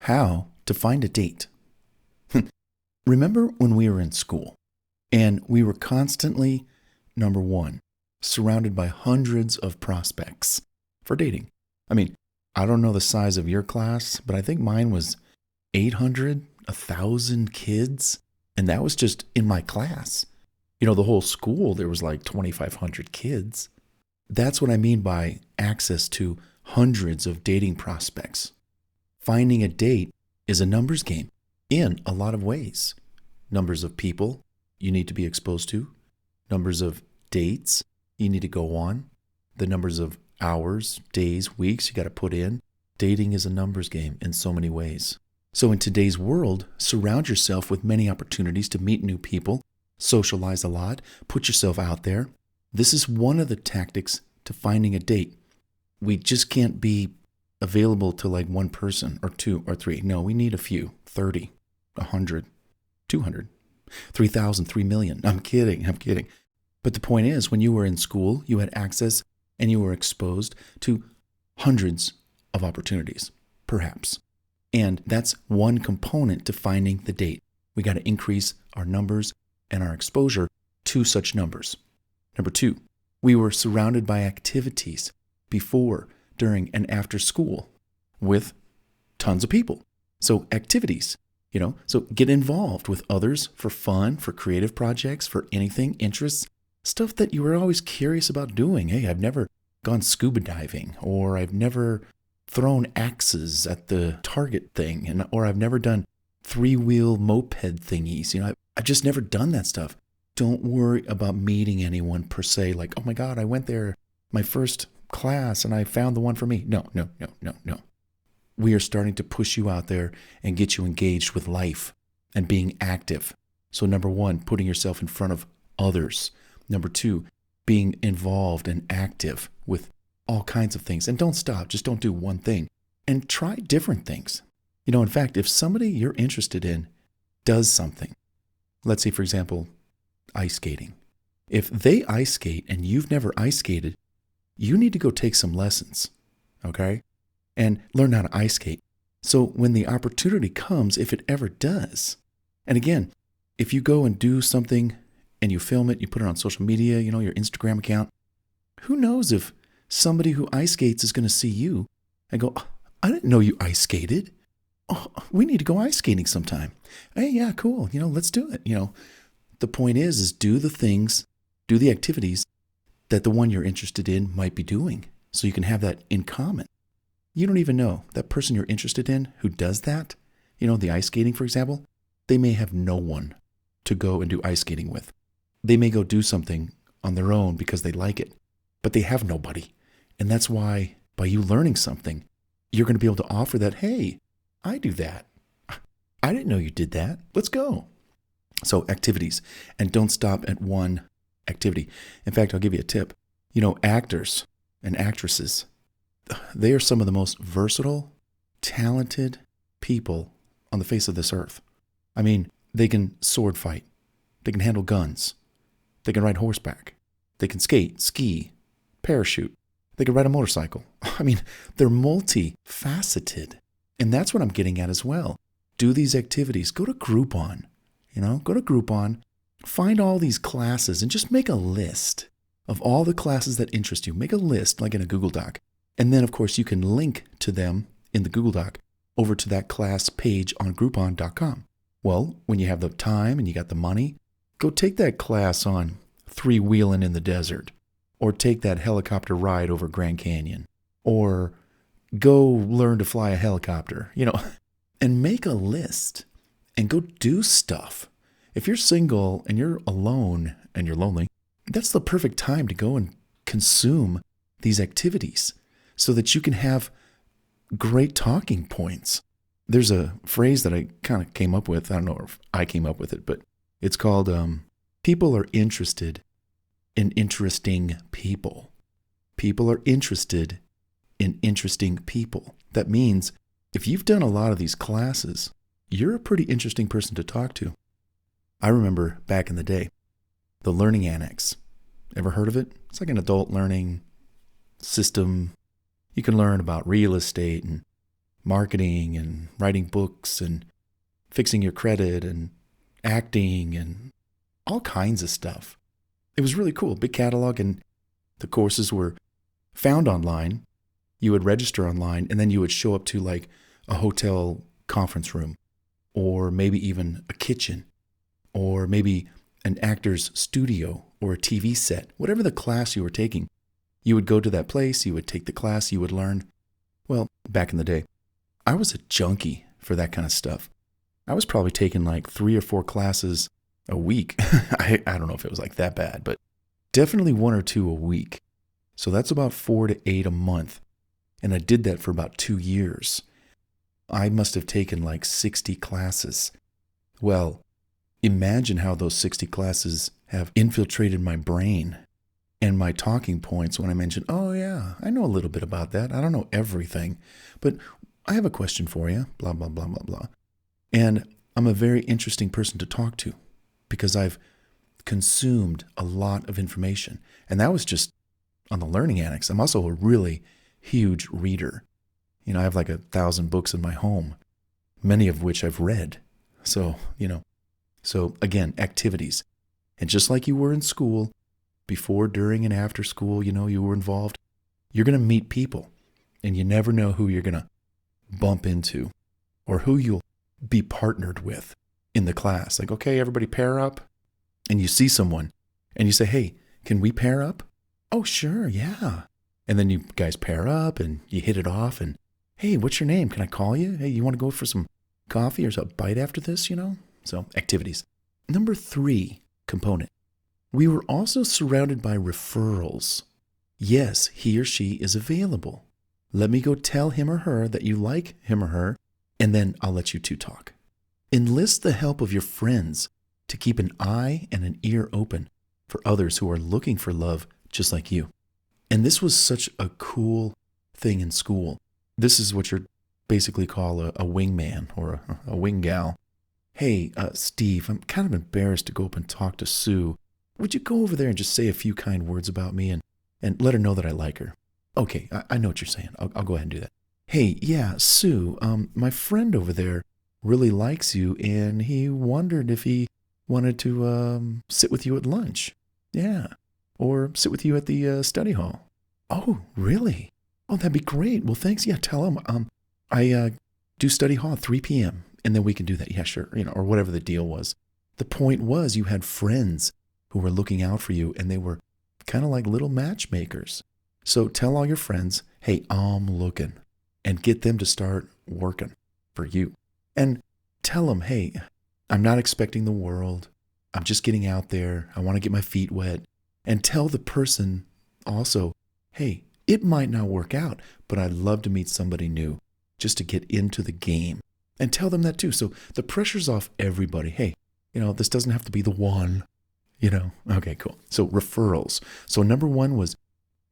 How to find a date. Remember when we were in school and we were constantly, number one, surrounded by hundreds of prospects for dating? I mean, I don't know the size of your class, but I think mine was 800, 1,000 kids. And that was just in my class. The whole school, there was like 2,500 kids. That's what I mean by access to hundreds of dating prospects. Finding a date is a numbers game in a lot of ways. Numbers of people you need to be exposed to, numbers of dates you need to go on, the numbers of hours, days, weeks you got to put in. Dating is a numbers game in so many ways. So in today's world, surround yourself with many opportunities to meet new people, socialize a lot, put yourself out there. This is one of the tactics to finding a date. We just can't be available to like one person or two or three. No, we need a few, 30, 100, 200, 3,000, 3 million. I'm kidding. But the point is, when you were in school, you had access and you were exposed to hundreds of opportunities, perhaps. And that's one component to finding the date. We got to increase our numbers and our exposure to such numbers. Number two, we were surrounded by activities before, during, and after school with tons of people. So activities, so get involved with others for fun, for creative projects, for anything, interests, stuff that you were always curious about doing. Hey, I've never gone scuba diving, or I've never thrown axes at the target thing, or I've never done 3-wheel moped thingies. I've just never done that stuff. Don't worry about meeting anyone per se, like, oh my God, I went there, my first class, and I found the one for me. No. We are starting to push you out there and get you engaged with life and being active. So number one, putting yourself in front of others. Number two, being involved and active with all kinds of things. And don't stop. Just don't do one thing. And try different things. In fact, if somebody you're interested in does something, let's say, for example, ice skating. If they ice skate and you've never ice skated, you need to go take some lessons, okay? And learn how to ice skate. So when the opportunity comes, if it ever does, and again, if you go and do something and you film it, you put it on social media, your Instagram account, who knows if somebody who ice skates is going to see you and go, oh, I didn't know you ice skated. Oh, we need to go ice skating sometime. Hey, yeah, cool. Let's do it. The point is do the things, do the activities that the one you're interested in might be doing, so you can have that in common. You don't even know that person you're interested in who does that, the ice skating, for example, they may have no one to go and do ice skating with. They may go do something on their own because they like it, but they have nobody. And that's why by you learning something, you're going to be able to offer that, hey, I do that. I didn't know you did that. Let's go. So activities, and don't stop at one activity. In fact, I'll give you a tip. Actors and actresses, they are some of the most versatile, talented people on the face of this earth. I mean, they can sword fight. They can handle guns. They can ride horseback. They can skate, ski, parachute. They can ride a motorcycle. I mean, they're multifaceted. And that's what I'm getting at as well. Do these activities. Go to Groupon. Go to Groupon. Find all these classes and just make a list of all the classes that interest you. Make a list like in a Google Doc. And then, of course, you can link to them in the Google Doc over to that class page on Groupon.com. Well, when you have the time and you got the money, go take that class on 3-wheeling in the desert, or take that helicopter ride over Grand Canyon, or go learn to fly a helicopter, and make a list and go do stuff. If you're single and you're alone and you're lonely, that's the perfect time to go and consume these activities so that you can have great talking points. There's a phrase that I kind of came up with. I don't know if I came up with it, but it's called people are interested in interesting people. People are interested in interesting people. That means if you've done a lot of these classes, you're a pretty interesting person to talk to. I remember back in the day, the Learning Annex. Ever heard of it? It's like an adult learning system. You can learn about real estate and marketing and writing books and fixing your credit and acting and all kinds of stuff. It was really cool, big catalog, and the courses were found online. You would register online, and then you would show up to like a hotel conference room, or maybe even a kitchen, or maybe an actor's studio or a TV set. Whatever the class you were taking, you would go to that place, you would take the class, you would learn. Well, back in the day, I was a junkie for that kind of stuff. I was probably taking like 3 or 4 classes a week. I don't know if it was like that bad, but definitely 1 or 2 a week. So that's about 4 to 8 a month. And I did that for about 2 years. I must have taken like 60 classes. Well, imagine how those 60 classes have infiltrated my brain and my talking points when I mention, oh yeah, I know a little bit about that. I don't know everything, but I have a question for you, blah, blah, blah, blah, blah. And I'm a very interesting person to talk to because I've consumed a lot of information. And that was just on the learning annex. I'm also a really huge reader. You know, I have like 1,000 books in my home, many of which I've read. So again, activities. And just like you were in school, before, during, and after school, you were involved, you're going to meet people. And you never know who you're going to bump into or who you'll be partnered with in the class. Like, okay, everybody pair up. And you see someone and you say, hey, can we pair up? Oh, sure, yeah. And then you guys pair up and you hit it off and, hey, what's your name? Can I call you? Hey, you want to go for some coffee or a bite after this, So activities. Number 3 component. We were also surrounded by referrals. Yes, he or she is available. Let me go tell him or her that you like him or her, and then I'll let you two talk. Enlist the help of your friends to keep an eye and an ear open for others who are looking for love just like you. And this was such a cool thing in school. This is what you basically call a wingman or a wing gal. Hey, Steve, I'm kind of embarrassed to go up and talk to Sue. Would you go over there and just say a few kind words about me and let her know that I like her? Okay, I know what you're saying. I'll go ahead and do that. Hey, yeah, Sue, my friend over there really likes you, and he wondered if he wanted to sit with you at lunch. Yeah, or sit with you at the study hall. Oh, really? Oh, that'd be great. Well, thanks. Yeah, tell him I do study hall at 3 p.m., and then we can do that. Yeah, sure, or whatever the deal was. The point was you had friends who were looking out for you, and they were kind of like little matchmakers. So tell all your friends, hey, I'm looking, and get them to start working for you. And tell them, hey, I'm not expecting the world. I'm just getting out there. I want to get my feet wet. And tell the person also, hey, it might not work out, but I'd love to meet somebody new just to get into the game. And tell them that too. So the pressure's off everybody. Hey, this doesn't have to be the one, Okay, cool. So referrals. So number 1 was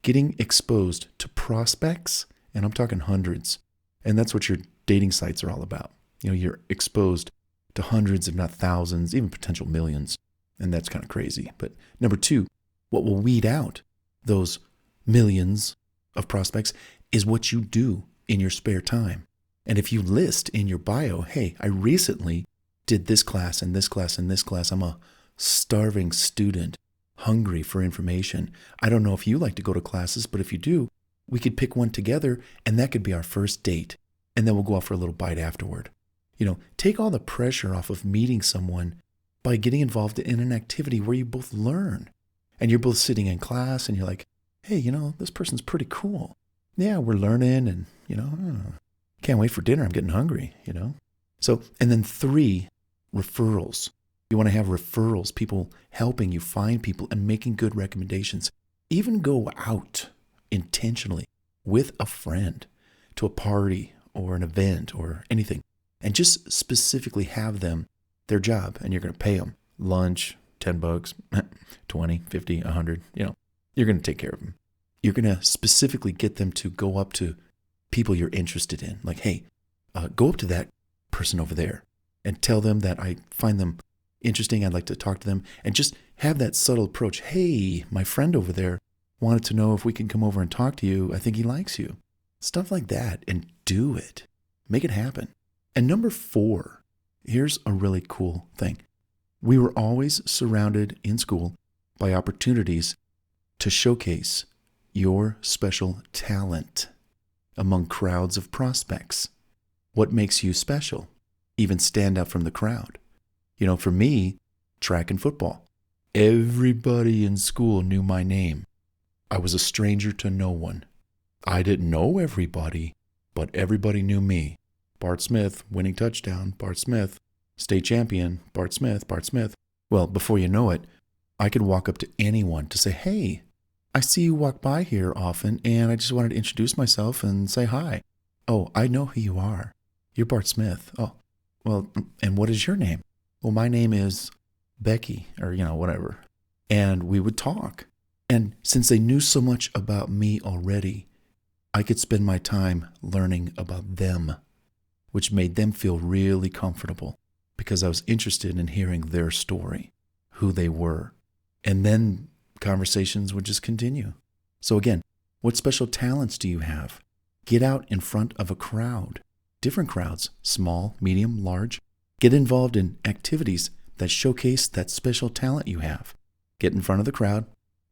getting exposed to prospects, and I'm talking hundreds. And that's what your dating sites are all about. You're exposed to hundreds, if not thousands, even potential millions. And that's kind of crazy. But number 2, what will weed out those millions of prospects is what you do in your spare time. And if you list in your bio, hey, I recently did this class and this class and this class. I'm a starving student, hungry for information. I don't know if you like to go to classes, but if you do, we could pick one together, and that could be our first date. And then we'll go out for a little bite afterward. Take all the pressure off of meeting someone by getting involved in an activity where you both learn. And you're both sitting in class, and you're like, hey, this person's pretty cool. Yeah, we're learning, and, can't wait for dinner. I'm getting hungry, So, and then 3, referrals. You want to have referrals, people helping you find people and making good recommendations. Even go out intentionally with a friend to a party or an event or anything, and just specifically have them, their job, and you're going to pay them lunch, $10, 20, 50, 100, you're going to take care of them. You're going to specifically get them to go up to people you're interested in. Like, hey, go up to that person over there and tell them that I find them interesting. I'd like to talk to them, and just have that subtle approach. Hey, my friend over there wanted to know if we can come over and talk to you. I think he likes you. Stuff like that, and do it. Make it happen. And number 4, here's a really cool thing. We were always surrounded in school by opportunities to showcase your special talent among crowds of prospects. What makes you special? Even stand out from the crowd. For me, track and football. Everybody in school knew my name. I was a stranger to no one. I didn't know everybody, but everybody knew me. Bart Smith, winning touchdown, Bart Smith, state champion, Bart Smith, Bart Smith. Well, before you know it, I could walk up to anyone to say, hey, I see you walk by here often, and I just wanted to introduce myself and say hi. Oh, I know who you are. You're Bart Smith. Oh, well, and what is your name? Well, my name is Becky, or, whatever. And we would talk. And since they knew so much about me already, I could spend my time learning about them, which made them feel really comfortable because I was interested in hearing their story, who they were. And then conversations would just continue. So again, what special talents do you have? Get out in front of a crowd, different crowds, small, medium, large. Get involved in activities that showcase that special talent you have. Get in front of the crowd,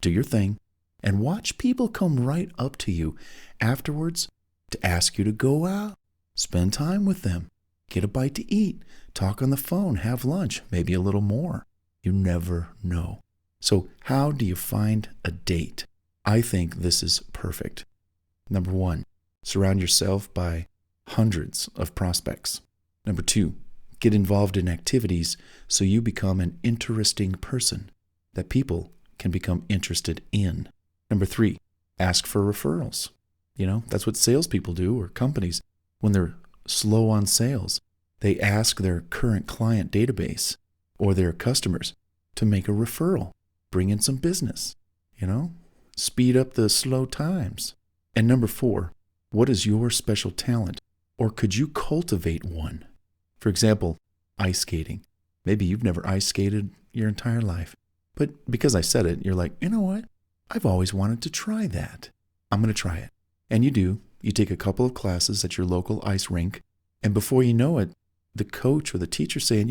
do your thing, and watch people come right up to you afterwards to ask you to go out, spend time with them, get a bite to eat, talk on the phone, have lunch, maybe a little more. You never know. So how do you find a date? I think this is perfect. Number 1, surround yourself by hundreds of prospects. Number 2, get involved in activities so you become an interesting person that people can become interested in. Number 3, ask for referrals. That's what salespeople do, or companies. When they're slow on sales, they ask their current client database or their customers to make a referral, bring in some business, speed up the slow times. And number 4, what is your special talent? Or could you cultivate one? For example, ice skating. Maybe you've never ice skated your entire life, but because I said it, you're like, you know what? I've always wanted to try that. I'm going to try it. And you do. You take a couple of classes at your local ice rink, and before you know it, the coach or the teacher's saying,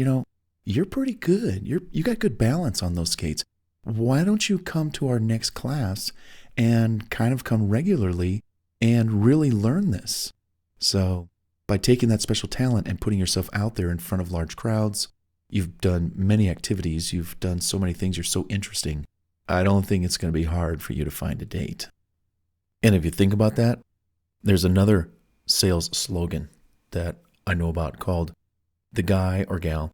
you're pretty good. You got good balance on those skates. Why don't you come to our next class and kind of come regularly and really learn this? So by taking that special talent and putting yourself out there in front of large crowds, you've done many activities. You've done so many things. You're so interesting. I don't think it's going to be hard for you to find a date. And if you think about that, there's another sales slogan that I know about called the guy or gal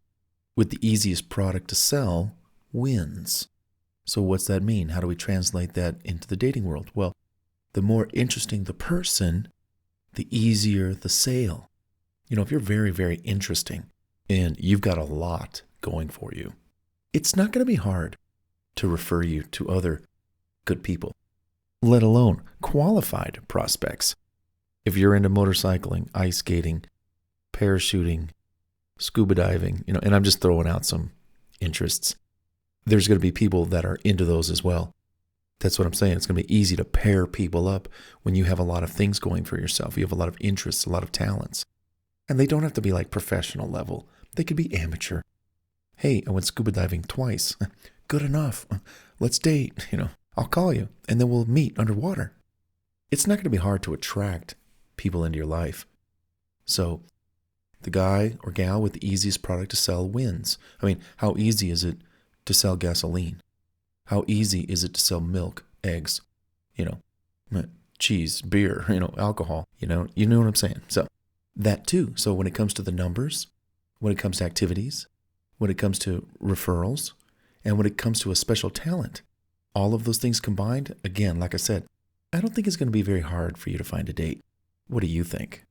with the easiest product to sell wins. So what's that mean? How do we translate that into the dating world? Well, the more interesting the person, the easier the sale. If you're very, very interesting and you've got a lot going for you, it's not going to be hard to refer you to other good people, let alone qualified prospects. If you're into motorcycling, ice skating, parachuting, scuba diving, and I'm just throwing out some interests, there's going to be people that are into those as well. That's what I'm saying. It's going to be easy to pair people up when you have a lot of things going for yourself. You have a lot of interests, a lot of talents. And they don't have to be like professional level. They could be amateur. Hey, I went scuba diving twice. Good enough. Let's date. I'll call you and then we'll meet underwater. It's not going to be hard to attract people into your life. So the guy or gal with the easiest product to sell wins. I mean, how easy is it to sell gasoline? How easy is it to sell milk, eggs, cheese, beer, alcohol, you know what I'm saying? So that too. So when it comes to the numbers, when it comes to activities, when it comes to referrals, and when it comes to a special talent, all of those things combined, again, like I said, I don't think it's going to be very hard for you to find a date. What do you think?